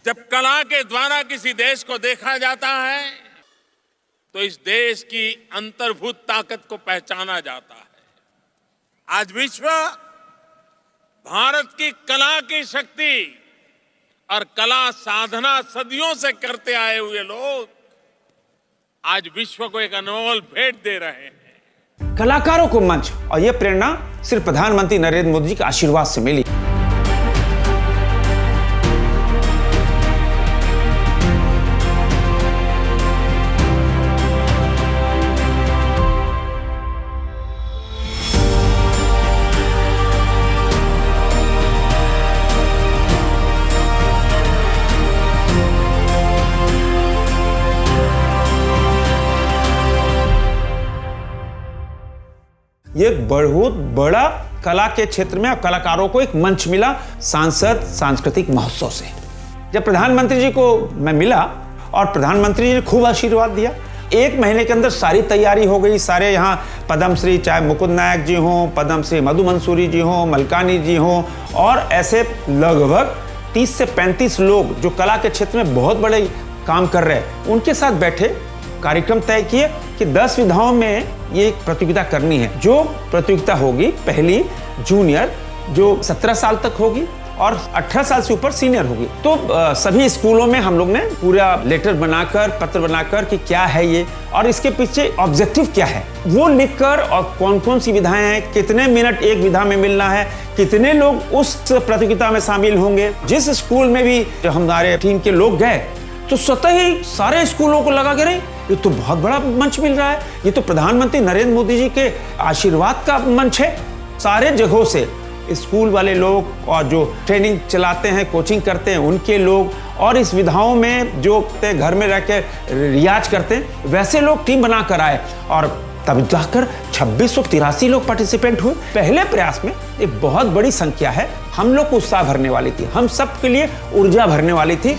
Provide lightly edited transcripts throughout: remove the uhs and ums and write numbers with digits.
जब कला के द्वारा किसी देश को देखा जाता है तो इस देश की अंतर्भूत ताकत को पहचाना जाता है। आज विश्व भारत की कला की शक्ति और कला साधना सदियों से करते आए हुए लोग आज विश्व को एक अनमोल भेंट दे रहे हैं। कलाकारों को मंच, और यह प्रेरणा सिर्फ प्रधानमंत्री नरेंद्र मोदी जी के आशीर्वाद से मिली। ये बहुत बड़ा कला के क्षेत्र में कलाकारों को एक मंच मिला सांसद सांस्कृतिक महोत्सव से। जब प्रधानमंत्री जी को मैं मिला और प्रधानमंत्री जी ने खूब आशीर्वाद दिया, 1 महीने के अंदर सारी तैयारी हो गई। सारे यहाँ पद्मश्री, चाहे मुकुंद नायक जी हों, पद्मश्री मधु मंसूरी जी हों, मलकानी जी हों, और ऐसे लगभग 30 से 35 लोग जो कला के क्षेत्र में बहुत बड़े काम कर रहे हैं, उनके साथ बैठे कार्यक्रम तय किए कि 10 विधाओं में ये प्रतियोगिता करनी है। जो प्रतियोगिता होगी पहली जूनियर, जो 17 साल तक होगी, और 18 साल से ऊपर सीनियर होगी। तो सभी स्कूलों में हम लोग ने पूरा लेटर बनाकर, पत्र बनाकर कि क्या है ये और इसके पीछे ऑब्जेक्टिव क्या है वो लिखकर, और कौन कौन सी विधाएं हैं, कितने मिनट एक विधा में मिलना है, कितने लोग उस प्रतियोगिता में शामिल होंगे। जिस स्कूल में भी जो हमारे टीम के लोग गए तो स्वतः ही सारे स्कूलों को लगा कि ये तो बहुत बड़ा मंच मिल रहा है, ये तो प्रधानमंत्री नरेंद्र मोदी जी के आशीर्वाद का मंच है। सारे जगहों से स्कूल वाले लोग और जो ट्रेनिंग चलाते हैं, कोचिंग करते हैं, उनके लोग, और इस विधाओं में जो घर में रह के रियाज करते हैं, वैसे लोग टीम बना कर आए और तब जाकर 2683 लोग पार्टिसिपेंट हुए। पहले प्रयास में एक बहुत बड़ी संख्या है, हम लोग को उत्साह भरने वाली थी, हम सब के लिए ऊर्जा भरने वाली थी।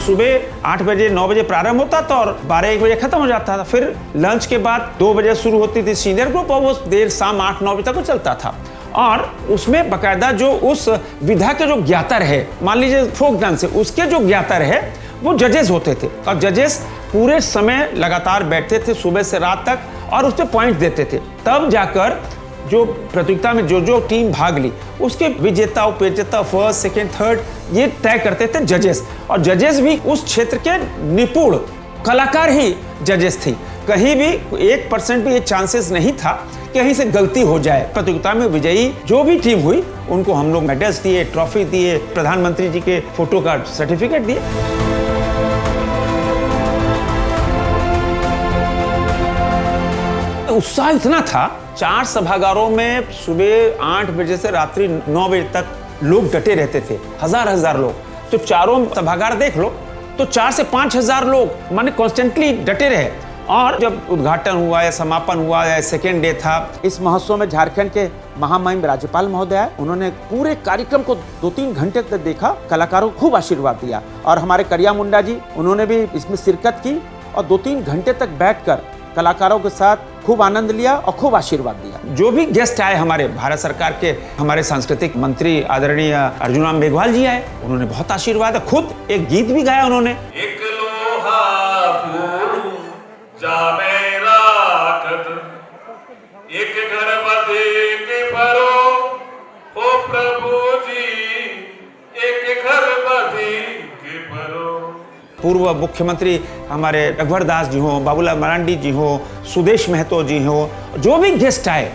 सुबह 8 बजे 9 बजे प्रारंभ होता था और 12-1 बजे खत्म हो जाता था। फिर लंच के बाद 2 बजे शुरू होती थी सीनियर ग्रुप, और वो देर शाम 8-9 बजे तक चलता था। और उसमें बकायदा जो उस विधा के जो ज्ञाता रहे, मान लीजिए फोक डांस है, उसके जो ज्ञाता रहे वो जजेस होते थे, और जजेस पूरे समय लगातार बैठते थे सुबह से रात तक और उस पर पॉइंट देते थे। तब जाकर जो प्रतियोगिता में जो टीम भाग ली उसके विजेता, उपविजेता, फर्स्ट, सेकंड, थर्ड ये तय करते थे जजेस। और जजेस भी उस क्षेत्र के निपुण कलाकार ही जजेस थी। कहीं भी 1% भी ये चांसेस नहीं था कि कहीं से गलती हो जाए। प्रतियोगिता में विजयी जो भी टीम हुई उनको हम लोग मेडल्स दिए, ट्रॉफी दिए, प्रधानमंत्री जी के फोटो का सर्टिफिकेट दिए। उत्साह इतना था, 4 सभागारों में सुबह 8 बजे से रात्रि 9 बजे तक लोग डटे रहते थे, हजार लोग। तो चारों सभागार देख लो तो 4 से 5 हजार लोग माने कॉन्स्टेंटली डटे रहे। और जब उद्घाटन हुआ या समापन हुआ या सेकेंड डे था, इस महोत्सव में झारखंड के महामहिम राज्यपाल महोदय आए। उन्होंने पूरे कार्यक्रम को 2-3 घंटे तक देखा, कलाकारों को खूब आशीर्वाद दिया। और हमारे करिया मुंडा जी, उन्होंने भी इसमें शिरकत की और 2-3 घंटे तक बैठकर कलाकारों के साथ खूब आनंद लिया और खूब आशीर्वाद दिया। जो भी गेस्ट आए, हमारे भारत सरकार के हमारे सांस्कृतिक मंत्री आदरणीय अर्जुन राम मेघवाल जी आए, उन्होंने बहुत आशीर्वाद, खुद एक गीत भी गाया उन्होंने। एक लोहा फूल जामे राखत, एक घर बधे के भरो, ओ प्रभु जी एक घर बधे के भरो। पूर्व मुख्यमंत्री हमारे रघुवर दास जी हों, बाबूलाल मरांडी जी हों, सुदेश महतो जी हों, जो भी गेस्ट आए,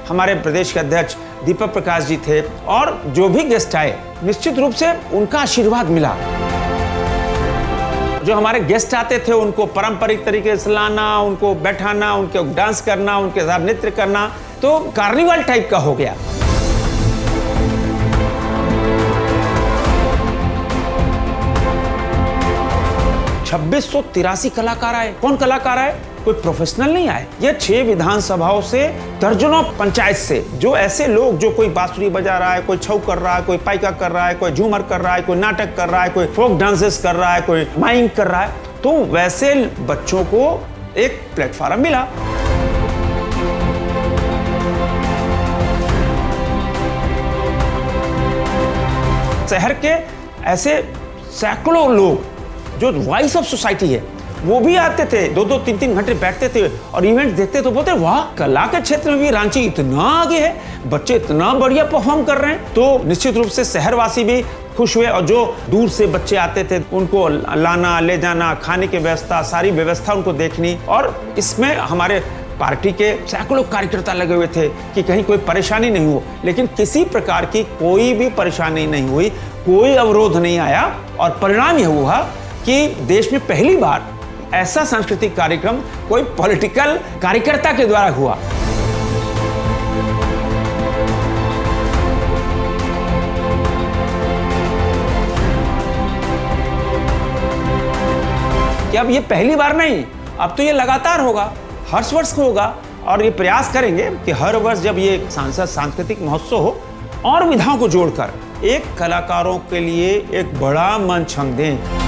हमारे प्रदेश के अध्यक्ष दीपक प्रकाश जी थे, और जो भी गेस्ट आए निश्चित रूप से उनका आशीर्वाद मिला। जो हमारे गेस्ट आते थे उनको पारंपरिक तरीके से लाना, उनको बैठाना, उनके डांस करना, उनके साथ नृत्य करना, तो कार्निवल टाइप का हो गया। 2683 कलाकार आए। कौन कलाकार आए? कोई प्रोफेशनल नहीं आए। ये 6 विधानसभाओं से, दर्जनों पंचायत से, जो ऐसे लोग जो कोई बांसुरी बजा रहा है, कोई छऊ कर रहा है, कोई पाइका कर रहा है, कोई झूमर कर रहा है, कोई नाटक कर रहा है, कोई फोक डांसेस कर रहा है, कोई माइंग कर रहा है, तो वैसे बच्चों को एक प्लेटफॉर्म मिला। शहर के ऐसे सैकड़ों लोग जो वॉइस ऑफ सोसाइटी है वो भी आते थे, 2-2, 3-3 घंटे बैठते थे और इवेंट देखते तो बोलते वाह, कला के क्षेत्र में भी रांची इतना आगे है, बच्चे इतना बढ़िया परफॉर्म कर रहे हैं। तो निश्चित रूप से शहरवासी भी खुश हुए और जो दूर से बच्चे आते थे उनको लाना ले जाना, खाने की व्यवस्था, सारी व्यवस्था उनको देखनी। और इसमें हमारे पार्टी के सैकड़ों कार्यकर्ता लगे हुए थे कि कहीं कोई परेशानी नहीं हो, लेकिन किसी प्रकार की कोई भी परेशानी नहीं हुई, कोई अवरोध नहीं आया। और परिणाम यह हुआ कि देश में पहली बार ऐसा सांस्कृतिक कार्यक्रम कोई पॉलिटिकल कार्यकर्ता के द्वारा हुआ। कि अब ये पहली बार नहीं, अब तो ये लगातार होगा, हर वर्ष होगा। और ये प्रयास करेंगे कि हर वर्ष जब ये सांसद सांस्कृतिक महोत्सव हो और विधाओं को जोड़कर एक कलाकारों के लिए एक बड़ा मंच हम दें।